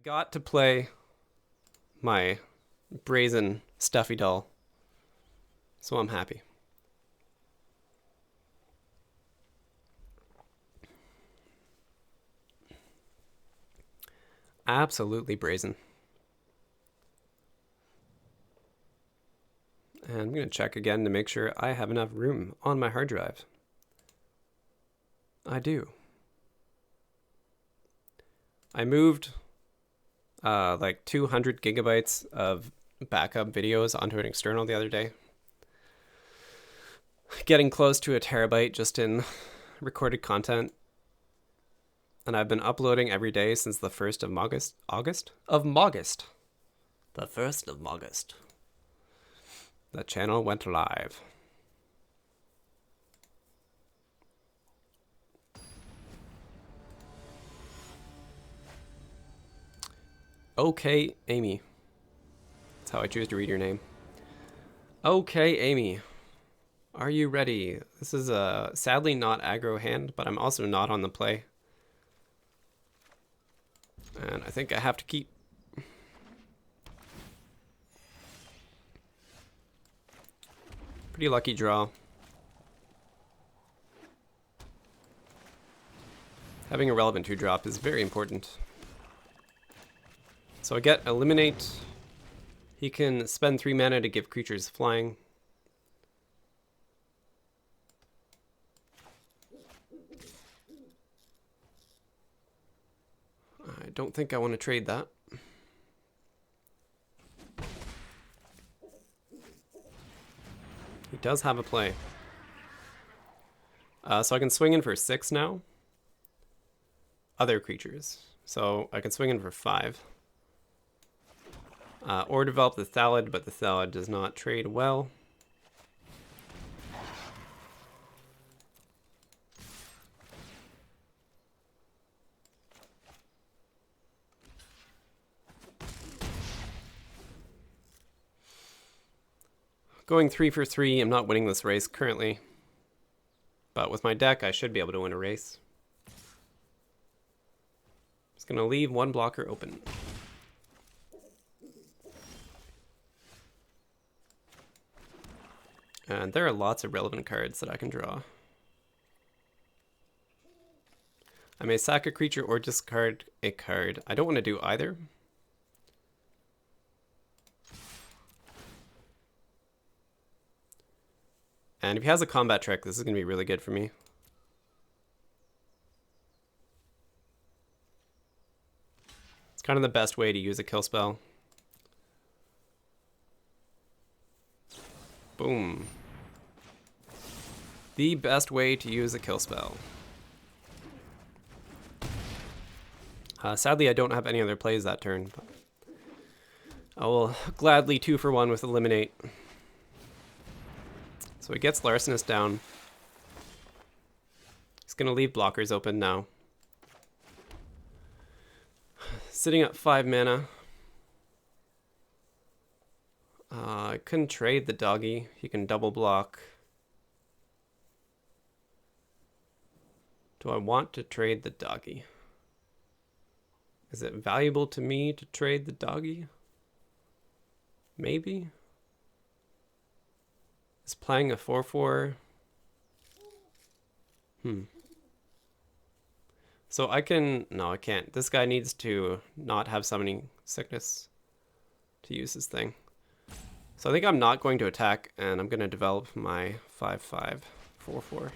got to play my brazen Stuffy doll, so I'm happy. Absolutely brazen. And I'm going to check again to make sure I have enough room on my hard drive. I do. I moved like 200 gigabytes of backup videos onto an external the other day. Getting close to a terabyte just in recorded content. And I've been uploading every day since the 1st of August. The 1st of August. The channel went live. Okay, Amy. That's how I choose to read your name. Okay, Amy. Are you ready? This is sadly not aggro hand, but I'm also not on the play. And I think I have to keep. Pretty lucky draw. Having a relevant 2-drop is very important. So I get Eliminate. He can spend 3 mana to give creatures flying. I don't think I want to trade that. He does have a play. So I can swing in for 6 now. Other creatures. So I can swing in for 5. Or develop the Thallid, but the Thallid does not trade well. Going 3 for 3, I'm not winning this race currently. But with my deck, I should be able to win a race. Just going to leave one blocker open. And there are lots of relevant cards that I can draw. I may sack a creature or discard a card. I don't want to do either. And if he has a combat trick, this is going to be really good for me. It's kind of the best way to use a kill spell. Boom. The best way to use a kill spell. Sadly, I don't have any other plays that turn. But I will gladly 2 for 1 with Eliminate. So he gets Larcenist down. He's going to leave blockers open now. Sitting at 5 mana. I couldn't trade the doggy. He can double block. Do I want to trade the doggy? Is it valuable to me to trade the doggy? Maybe. Is playing a 4/4? So I can... No, I can't. This guy needs to not have summoning sickness to use this thing. So I think I'm not going to attack, and I'm going to develop my 5/5 4/4.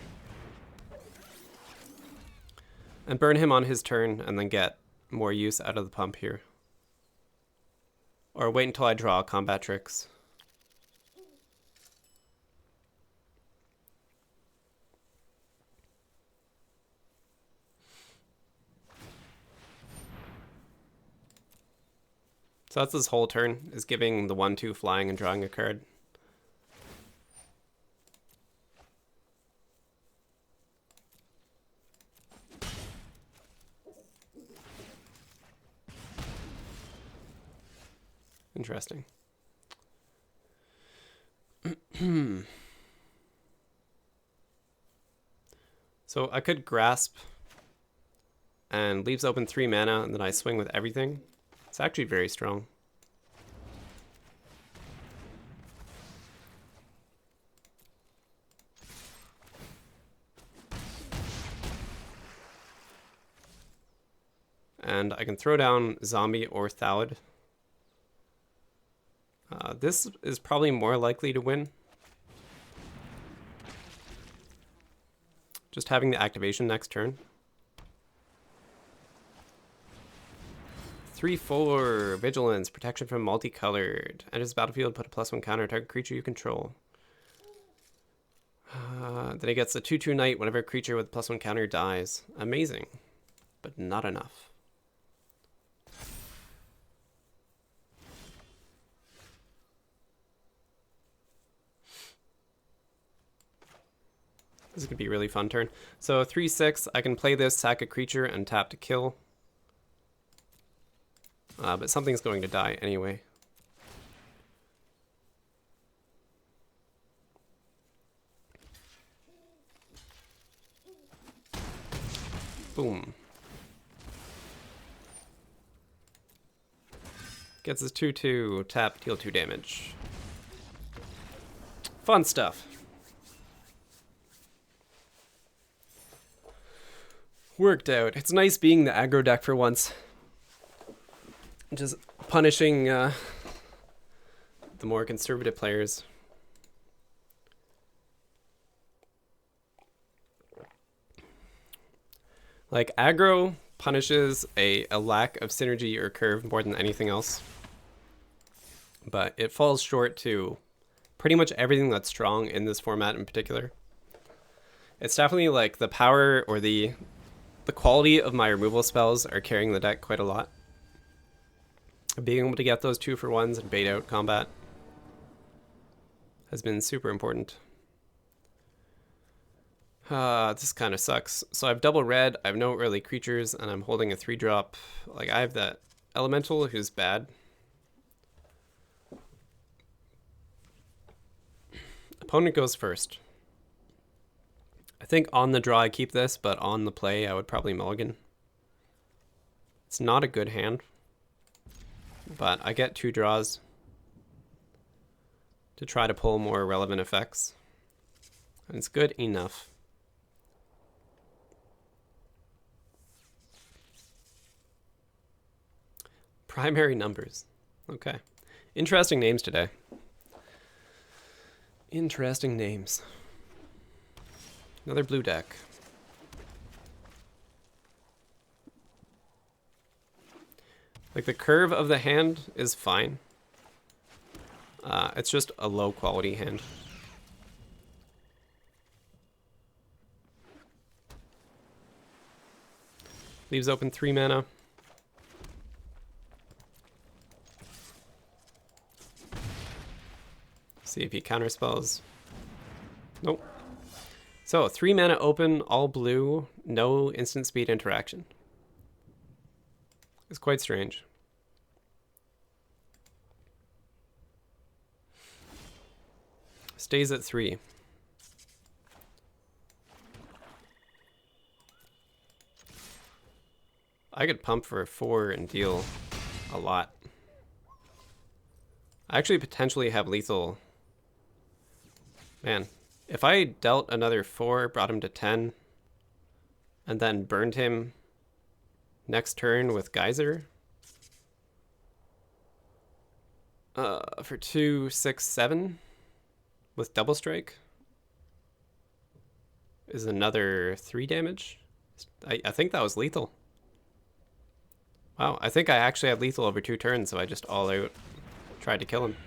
And burn him on his turn, and then get more use out of the pump here. Or wait until I draw combat tricks. So that's this whole turn, is giving the 1/2 flying and drawing a card. Interesting. So I could grasp and leaves open 3 mana, and then I swing with everything. It's actually very strong. And I can throw down Zombie or Thalid. This is probably more likely to win. Just having the activation next turn. 3/4 Vigilance, protection from multicolored. Enters the battlefield, put a +1 counter target creature you control. Then he gets a 2/2 Knight whenever a creature with +1 counter dies. Amazing, but not enough. This is going to be a really fun turn. So 3/6, I can play this, sack a creature, and tap to kill. But something's going to die anyway. Boom. Gets his 2/2, tap, deal 2 damage. Fun stuff. Worked out. It's nice being the aggro deck for once. Just punishing the more conservative players. Like, aggro punishes a lack of synergy or curve more than anything else. But it falls short to pretty much everything that's strong in this format in particular. It's definitely like the power or the quality of my removal spells are carrying the deck quite a lot. Being able to get those 2-for-1s and bait out combat has been super important. This kind of sucks. So I have double red, I have no early creatures, and I'm holding a 3-drop. Like, I have that elemental who's bad. Opponent goes first. I think on the draw I keep this, but on the play I would probably mulligan. It's not a good hand, but I get 2 draws to try to pull more relevant effects. And it's good enough. Primary numbers. Okay. Interesting names today. Interesting names. Another blue deck. Like, the curve of the hand is fine. It's just a low quality hand. Leaves open 3 mana. See if he counterspells. Nope. So 3 mana open, all blue, no instant speed interaction. It's quite strange. Stays at 3. I could pump for 4 and deal a lot. I actually potentially have lethal. Man, if I dealt another 4, brought him to 10, and then burned him next turn with Geyser, for 2, 6, 7 with double strike is another 3 damage. I think that was lethal. Wow, I think I actually had lethal over 2 turns, so I just all out tried to kill him.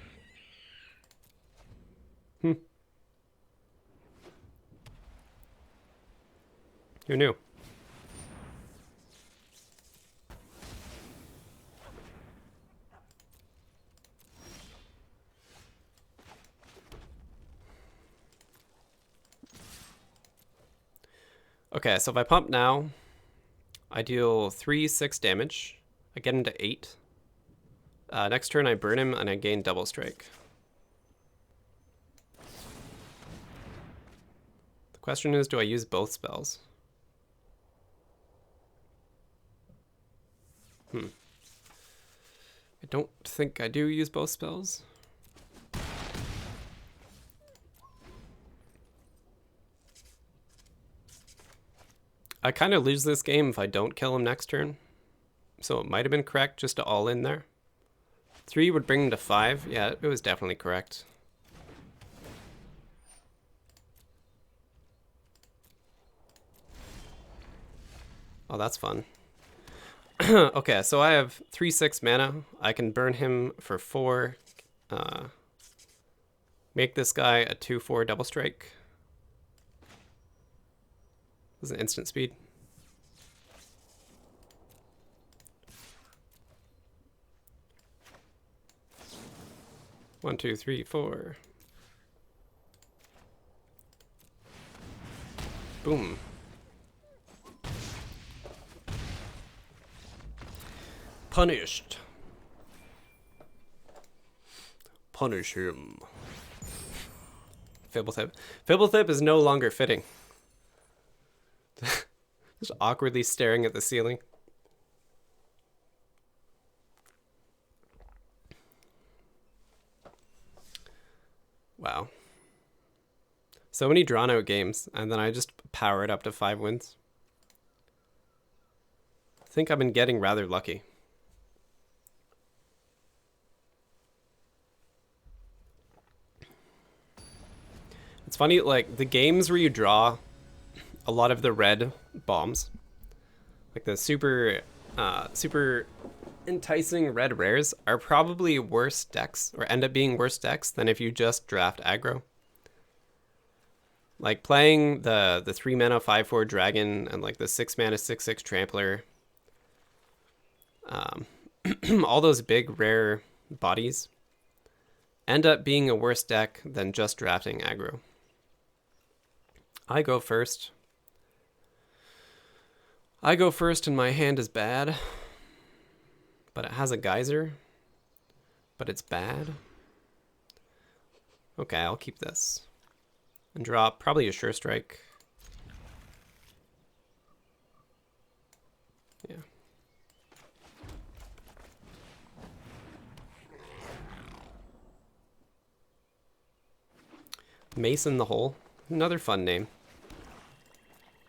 Who knew? Okay, so if I pump now, I deal 3, 6 damage. I get him to 8. Next turn I burn him and I gain double strike. The question is, do I use both spells? I don't think I do use both spells. I kind of lose this game if I don't kill him next turn. So it might have been correct just to all in there. 3 would bring him to 5. Yeah, it was definitely correct. Oh, that's fun. Okay, so I have 3/6 mana. I can burn him for 4. Make this guy a 2/4 double strike. This is an instant speed. One, two, three, four. Boom. Punished. Punish him. Fibblethip. Fibblethip is no longer fitting. Just awkwardly staring at the ceiling. Wow. So many drawn out games, and then I just power it up to 5 wins. I think I've been getting rather lucky. It's funny, like, the games where you draw a lot of the red bombs, like the super enticing red rares, are probably worse decks, or end up being worse decks than if you just draft aggro. Like playing the 3 mana 5/4 dragon and like the 6 mana 6/6 trampler, all those big rare bodies end up being a worse deck than just drafting aggro. I go first. And my hand is bad. But it has a geyser. But it's bad. Okay, I'll keep this. And drop probably a sure strike. Yeah. Mason the Hole. Another fun name.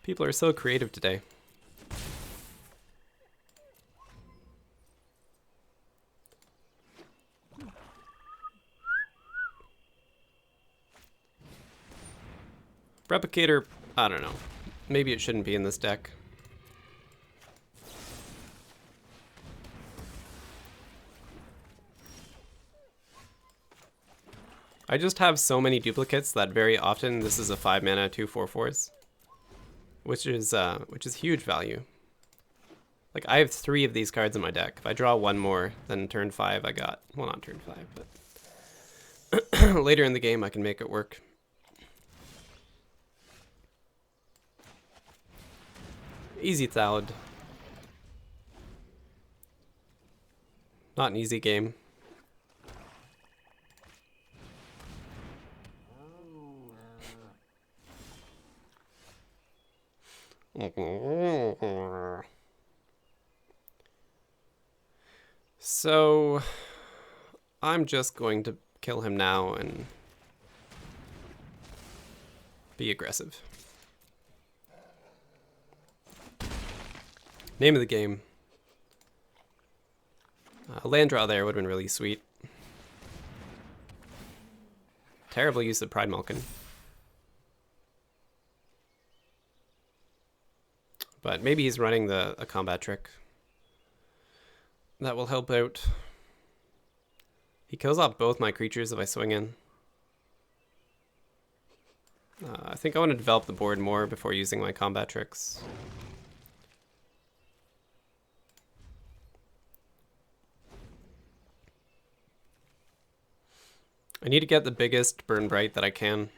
People are so creative today. Replicator, I don't know. Maybe it shouldn't be in this deck. I just have so many duplicates that very often this is a 5 mana 2/4/4s, which is huge value. Like I have 3 of these cards in my deck. If I draw one more, then turn 5 I got, well, not turn 5, but later in the game I can make it work. Easy Thallid. Not an easy game. So I'm just going to kill him now and be aggressive. Name of the game. A land draw there would have been really sweet. Terrible use of Pride Malkin. But maybe he's running a combat trick. That will help out. He kills off both my creatures if I swing in. I think I want to develop the board more before using my combat tricks. I need to get the biggest Burn Bright that I can.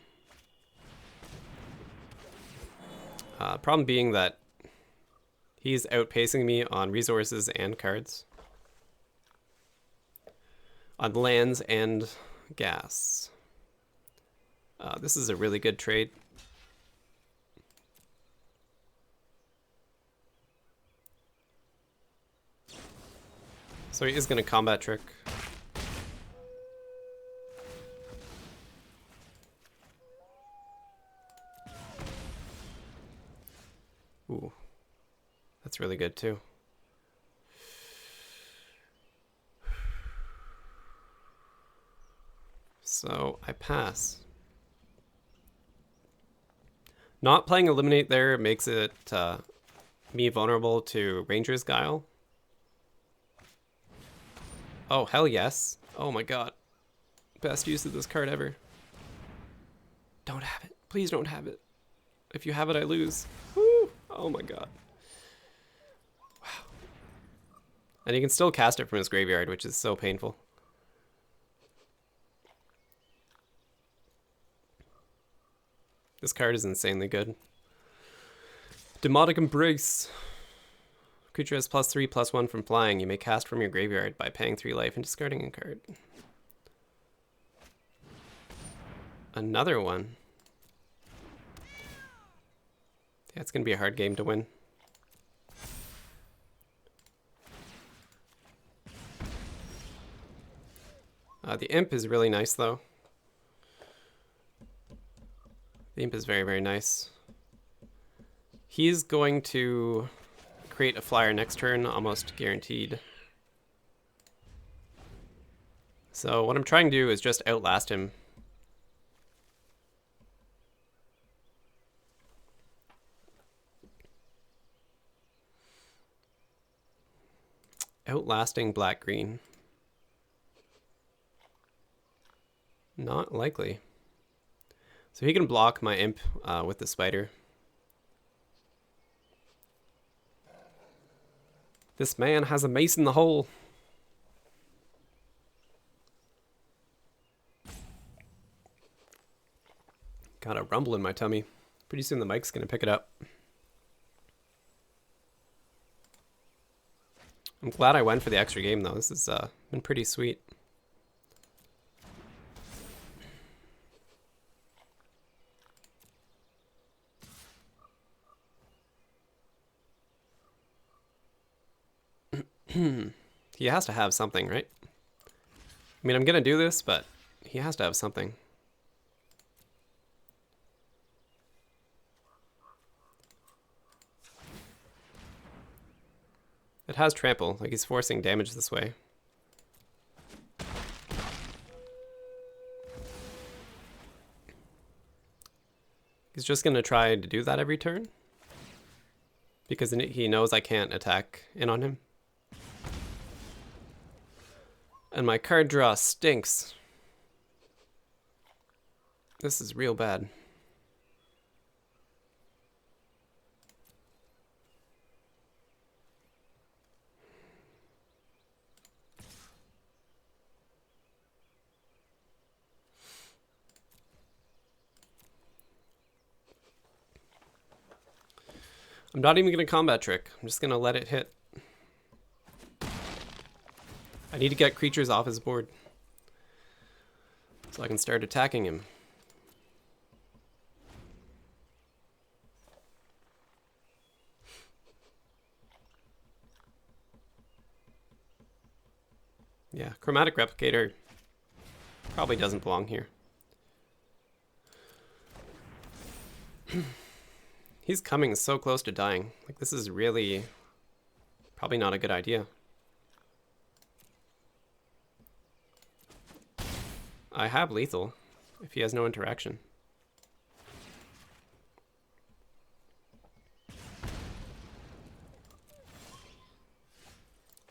Problem being that he's outpacing me on resources and cards. On lands and gas. This is a really good trade. So he is going to combat trick. Ooh, that's really good too. So I pass. Not playing Eliminate there makes it me vulnerable to Ranger's Guile. Oh, hell yes. Oh my god. Best use of this card ever. Don't have it. Please don't have it. If you have it, I lose. Woo! Oh my god. Wow. And he can still cast it from his graveyard, which is so painful. This card is insanely good. Demonic Embrace. Creature has +3/+1 from flying. You may cast from your graveyard by paying 3 life and discarding a card. Another one. Yeah, it's going to be a hard game to win. The Imp is really nice, though. The Imp is very, very nice. He's going to create a flyer next turn, almost guaranteed. So what I'm trying to do is just outlast him. Outlasting black-green. Not likely. So he can block my Imp with the Spider. This man has a mace in the hole. Got a rumble in my tummy. Pretty soon the mic's gonna pick it up. I'm glad I went for the extra game though. This has been pretty sweet. He has to have something, right? I mean, I'm gonna do this, but he has to have something. It has trample, like he's forcing damage this way. He's just gonna try to do that every turn, because he knows I can't attack in on him. And my card draw stinks. This is real bad. I'm not even going to combat trick. I'm just going to let it hit. I need to get creatures off his board so I can start attacking him. Yeah, Chromatic Replicator probably doesn't belong here. He's coming so close to dying. Like, this is really probably not a good idea. I have lethal if he has no interaction.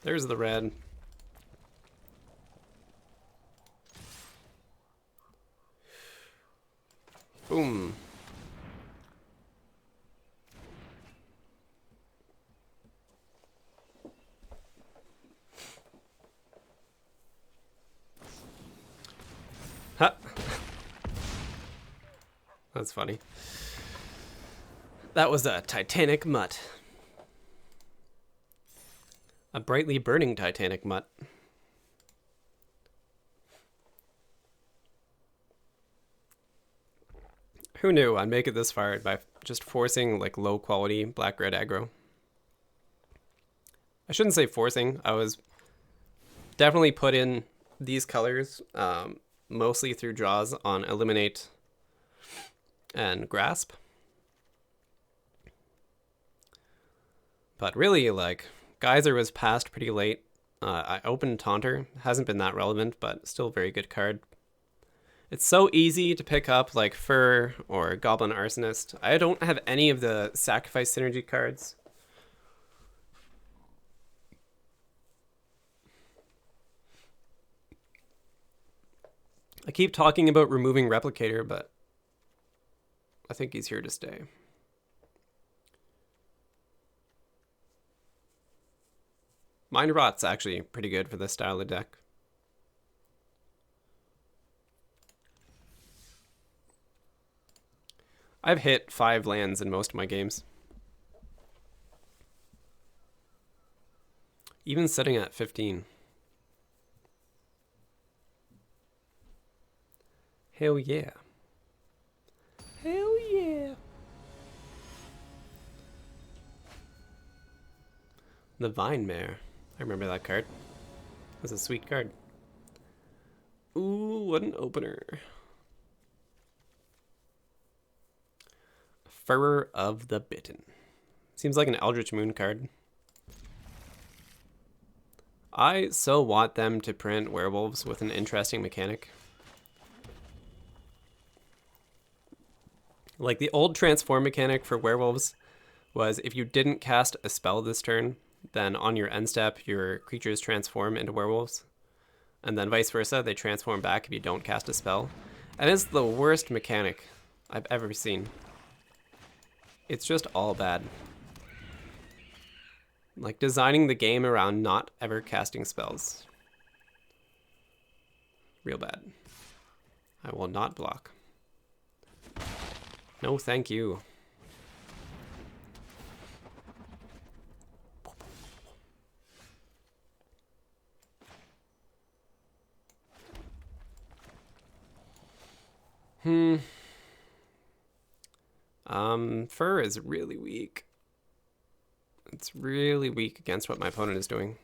There's the red. Boom. Ha! That's funny. That was a Titanic mutt. A brightly burning Titanic mutt. Who knew I'd make it this far by just forcing like low quality black-red aggro? I shouldn't say forcing. I was definitely put in these colors mostly through draws on Eliminate and Grasp. But really, like, Geyser was passed pretty late. I opened Taunter. Hasn't been that relevant, but still a very good card. It's so easy to pick up, like Fur or Goblin Arsonist. I don't have any of the Sacrifice Synergy cards. I keep talking about removing Replicator, but I think he's here to stay. Mind Rot's actually pretty good for this style of deck. I've hit 5 lands in most of my games. Even sitting at 15. Hell yeah. Hell yeah. The Vine Mare. I remember that card. It was a sweet card. Ooh, what an opener. Furrer of the Bitten. Seems like an Eldritch Moon card. I so want them to print werewolves with an interesting mechanic. Like, the old transform mechanic for werewolves was if you didn't cast a spell this turn, then on your end step, your creatures transform into werewolves. And then vice versa, they transform back if you don't cast a spell. And it's the worst mechanic I've ever seen. It's just all bad. Like, designing the game around not ever casting spells. Real bad. I will not block. No, thank you. Fur is really weak. It's really weak against what my opponent is doing.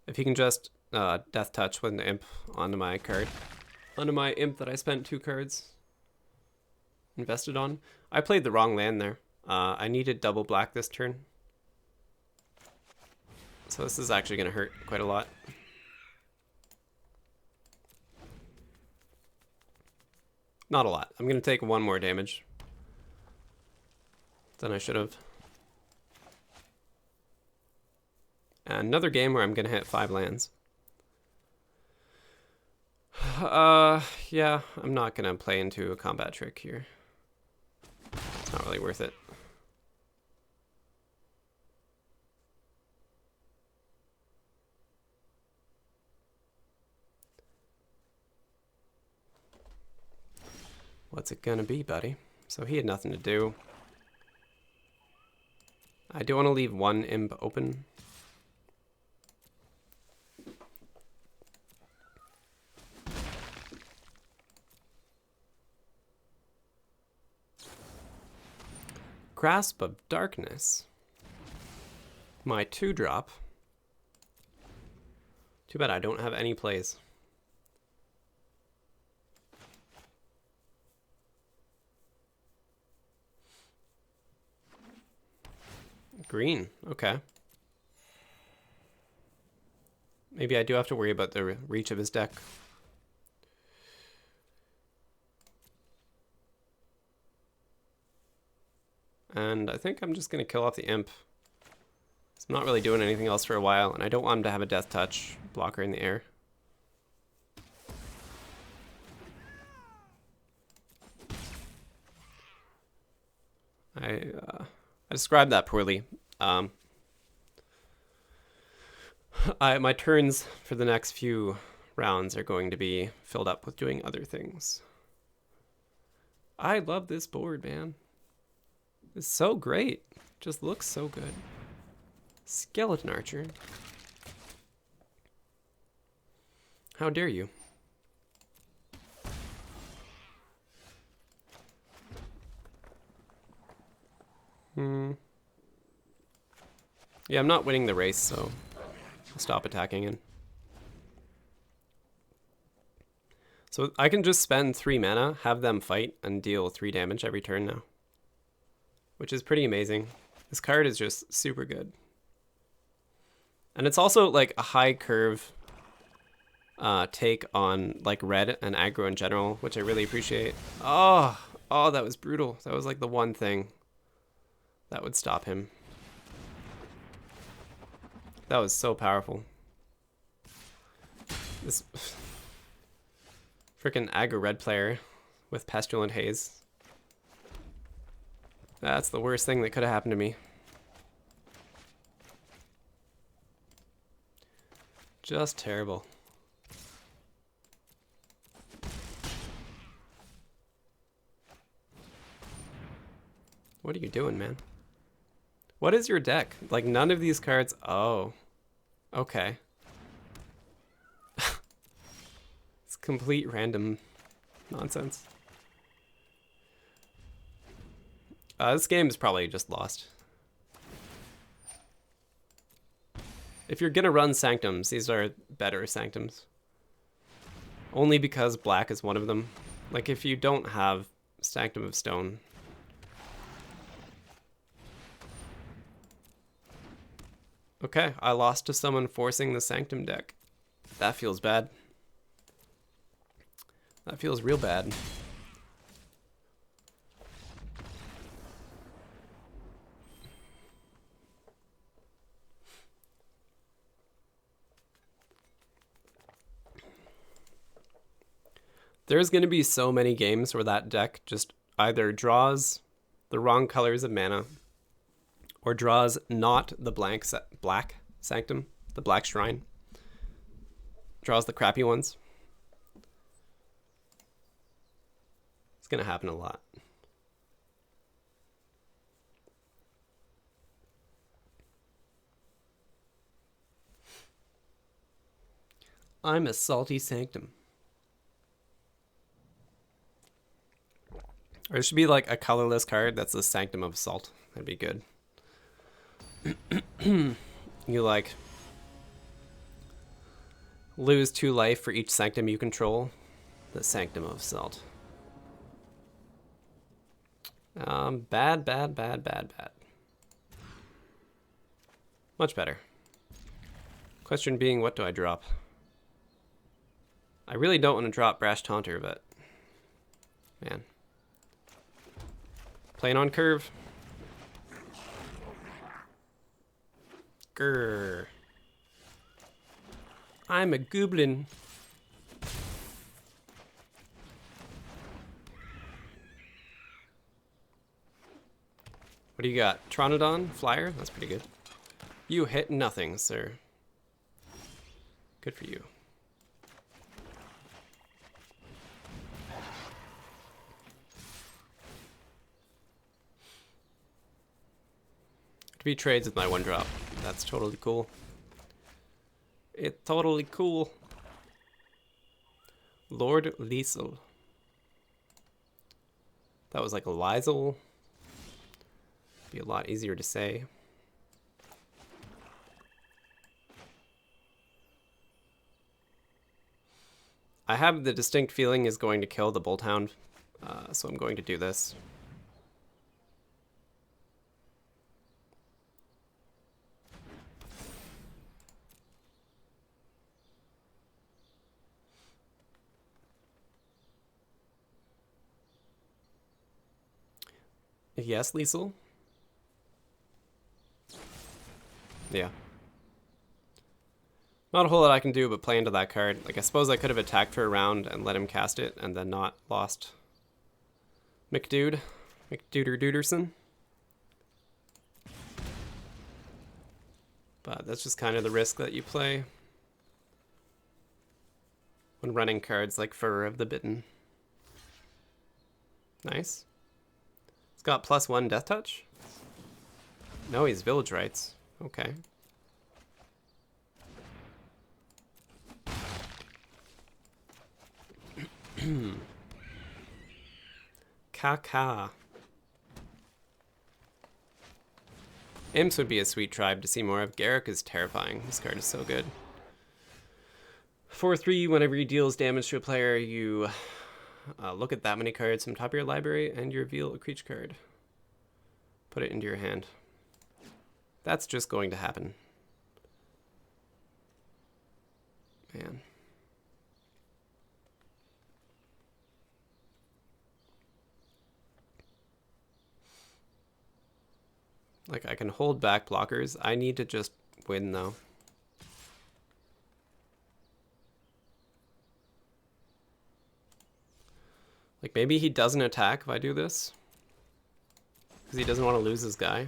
If he can just Death Touch with an imp onto my card. Onto my imp that I spent 2 cards invested on. I played the wrong land there. I needed double black this turn. So this is actually going to hurt quite a lot. Not a lot. I'm going to take 1 more damage than I should have. And another game where I'm going to hit 5 lands. Yeah, I'm not going to play into a combat trick here. It's not really worth it. What's it gonna be, buddy? So he had nothing to do. I do want to leave 1 imp open. Grasp of Darkness. My 2-drop. Too bad I don't have any plays. Green, okay. Maybe I do have to worry about the reach of his deck. And I think I'm just going to kill off the imp. I'm not really doing anything else for a while, and I don't want him to have a Death Touch blocker in the air. I described that poorly. My turns for the next few rounds are going to be filled up with doing other things. I love this board, man. It's so great. Just looks so good. Skeleton Archer. How dare you? Yeah, I'm not winning the race, so I'll stop attacking it. So I can just spend 3 mana, have them fight, and deal 3 damage every turn now. Which is pretty amazing. This card is just super good. And it's also like a high curve take on like red and aggro in general, which I really appreciate. Oh, that was brutal. That was like the one thing that would stop him. That was so powerful. This freaking aggro red player with Pestilent Haze. That's the worst thing that could have happened to me. Just terrible. What are you doing, man? What is your deck? Like, none of these cards... Oh. Okay. It's complete random nonsense. This game is probably just lost. If you're gonna run Sanctums, these are better Sanctums. Only because black is one of them. Like, if you don't have Sanctum of Stone... Okay, I lost to someone forcing the Sanctum deck. That feels bad. That feels real bad. There's going to be so many games where that deck just either draws the wrong colors of mana or draws not the black Sanctum, the black Shrine. Draws the crappy ones. It's going to happen a lot. I'm a salty Sanctum. Or there should be like a colorless card that's the Sanctum of Salt. That'd be good. You like lose 2 life for each Sanctum you control. The Sanctum of Salt. Bad. Much better. Question being, what do I drop? I really don't want to drop Brash Taunter, but man. Playing on curve. Grrr. I'm a goblin. What do you got? Tronodon? Flyer? That's pretty good. You hit nothing, sir. Good for you. Trades with my 1-drop. That's totally cool. It's totally cool. Lord Liesel. That was like a Liesel. Be a lot easier to say. I have the distinct feeling is going to kill the Bolthound, so I'm going to do this. Yes, Liesel? Yeah. Not a whole lot I can do but play into that card. Like, I suppose I could have attacked for a round and let him cast it and then not lost McDooderson. But that's just kind of the risk that you play when running cards like Fur of the Bitten. Nice. It's got +1 Death Touch? No, he's Village Rites. Okay. Kaka. Imps would be a sweet tribe to see more of. Garruk is terrifying. This card is so good. 4/3, whenever he deals damage to a player, you look at that many cards from top of your library and you reveal a creature card. Put it into your hand. That's just going to happen. Man. Like, I can hold back blockers. I need to just win, though. Like, maybe he doesn't attack if I do this. Because he doesn't want to lose his guy.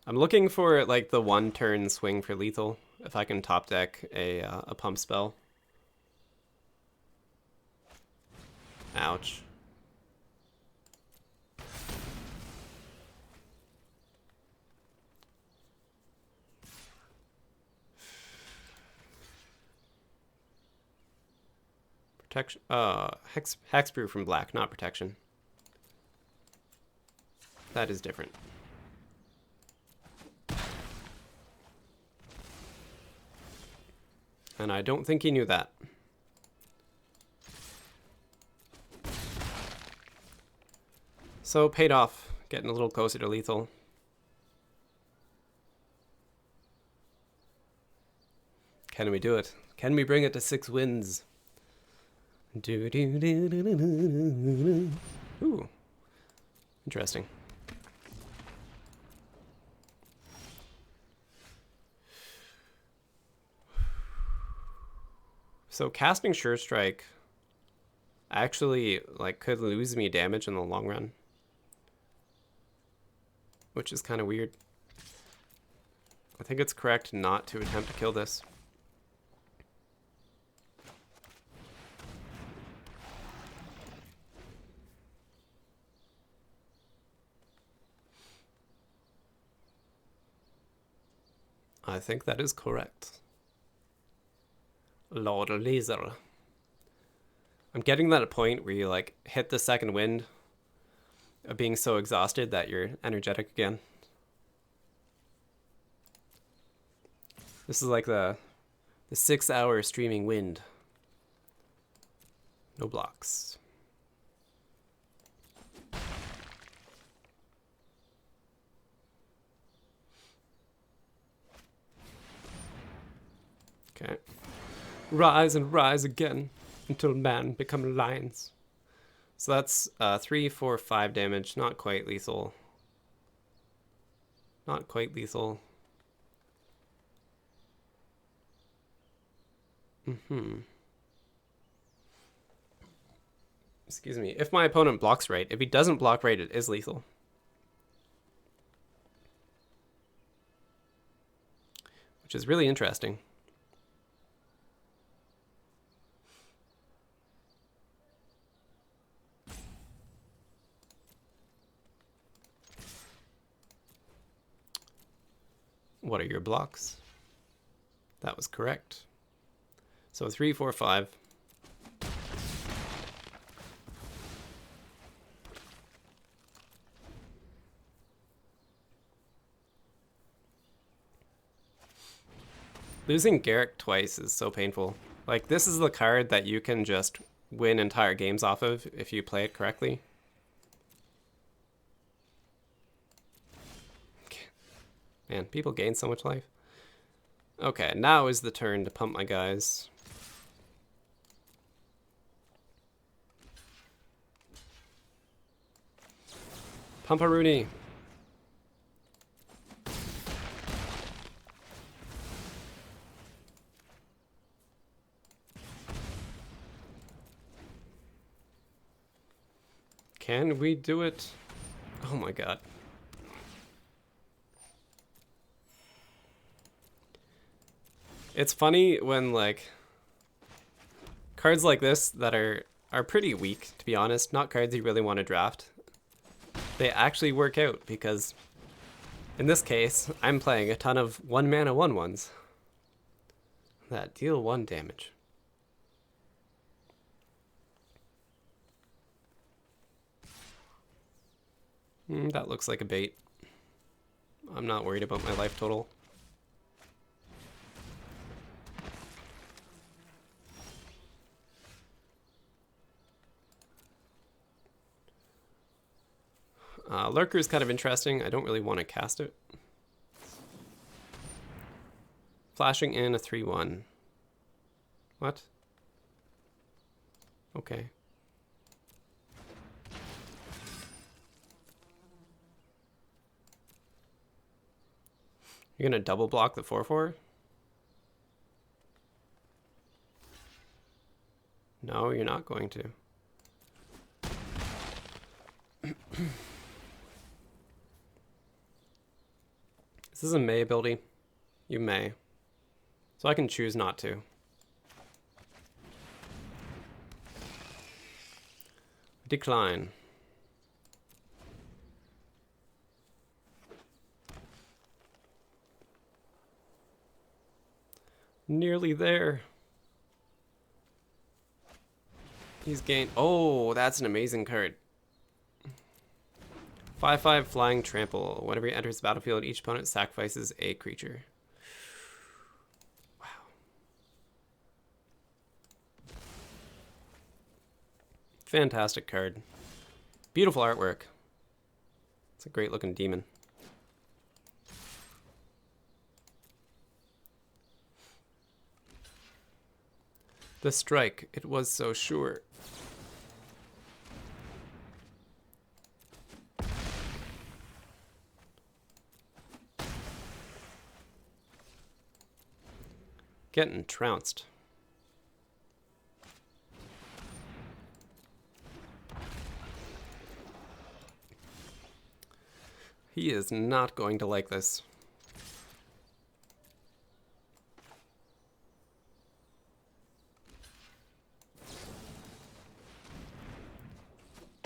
I'm looking for, like, the one-turn swing for lethal. If I can top deck a pump spell. Ouch. Protection. Hexproof from black, not protection. That is different. And I don't think he knew that. So paid off, getting a little closer to lethal. Can we do it? Can we bring it to 6 wins? Ooh, interesting. So casting Sure Strike actually like could lose me damage in the long run, which is kind of weird. I think it's correct not to attempt to kill this. I think that is correct. Lord Laser. I'm getting that point where you like hit the second wind of being so exhausted that you're energetic again. This is like the 6-hour streaming wind. No blocks. Okay. Rise and rise again until man become lions. So that's 3, 4, 5 damage. Not quite lethal. Not quite lethal. Excuse me. If my opponent blocks right, if he doesn't block right, it is lethal. Which is really interesting. What are your blocks? That was correct. So 3, 4, 5. Losing Garrick twice is so painful. Like, this is the card that you can just win entire games off of if you play it correctly. Man, people gain so much life. Okay, now is the turn to pump my guys. Pumparoonie. Can we do it? Oh my god. It's funny when, like, cards like this that are pretty weak, to be honest, not cards you really want to draft, they actually work out, because in this case, I'm playing a ton of 1-mana 1/1s that deal 1 damage. That looks like a bait. I'm not worried about my life total. Lurker is kind of interesting. I don't really want to cast it. Flashing in a 3/1. What? Okay. You're gonna double block the 4/4? No, you're not going to. This is a May ability. You may. So I can choose not to. Decline. Nearly there. He's gained. Oh, that's an amazing card. 5/5 flying trample. Whenever he enters the battlefield, each opponent sacrifices a creature. Wow. Fantastic card. Beautiful artwork. It's a great looking demon. The strike. It was so sure. Getting trounced. He is not going to like this.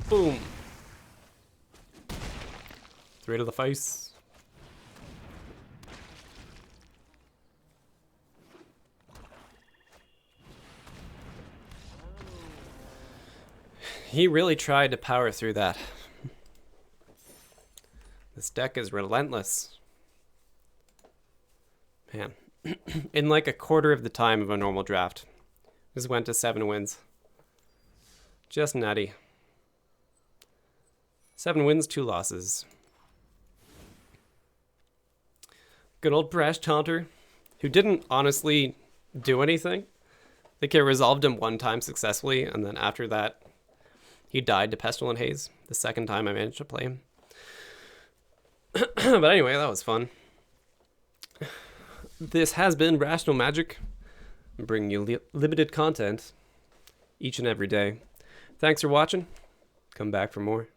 Boom. 3 to the face. He really tried to power through that. This deck is relentless. Man. In like a quarter of the time of a normal draft. This went to 7 wins. Just nutty. 7 wins, 2 losses. Good old Brash Taunter, who didn't honestly do anything. I think I resolved him 1 time successfully, and then after that, he died to Pestilent Haze, the 2nd time I managed to play him. But anyway, that was fun. This has been Rational Magic, bringing you limited content each and every day. Thanks for watching. Come back for more.